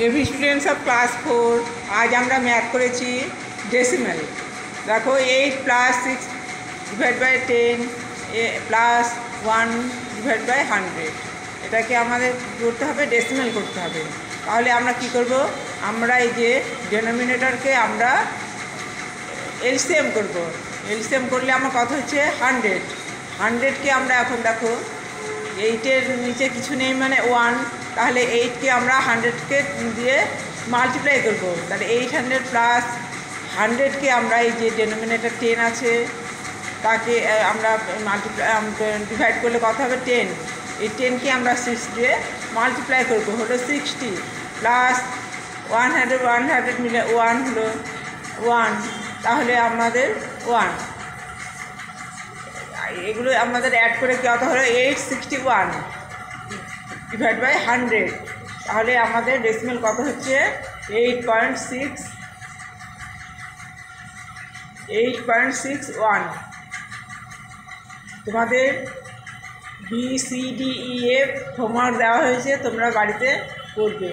Every students of class 4 आज আমরা math করেছি ডেসিমাল। দেখো 8 + 6 / 10 + 1 / 100 এটাকে আমাদের করতে হবে, ডেসিমাল করতে হবে। তাহলে আমরা কি করব, আমরা এই যে ডেনোমিনেটরকে আমরা এলসিএম করব। এলসিএম করলে আমার কত হচ্ছে 100। 100কে আমরা এখন দেখো 8-এর নিচে কিছু নেই মানে 1, তাহলে 8কে আমরা 100কে দিয়ে মাল্টিপ্লাই করব। তাহলে 800 + 100কে আমরা এই যে ডেনোমিনেটর 10 আছে তাকে আমরা ডিভাইড করলে কত হবে 10। এই 10কে আমরা 6 দিয়ে মাল্টিপ্লাই করব, হলো 60 + 100 মিলে 1 হলো 1, তাহলে আমাদের 1 এগুলো আমাদের অ্যাড করে কত হলো 861 / 100। তাহলে আমাদের ডেসিমাল কত হচ্ছে 8.61। তোমাদের BCDEF হোমওয়ার্ক দেওয়া হয়েছে, তোমরা বাড়িতে করবে।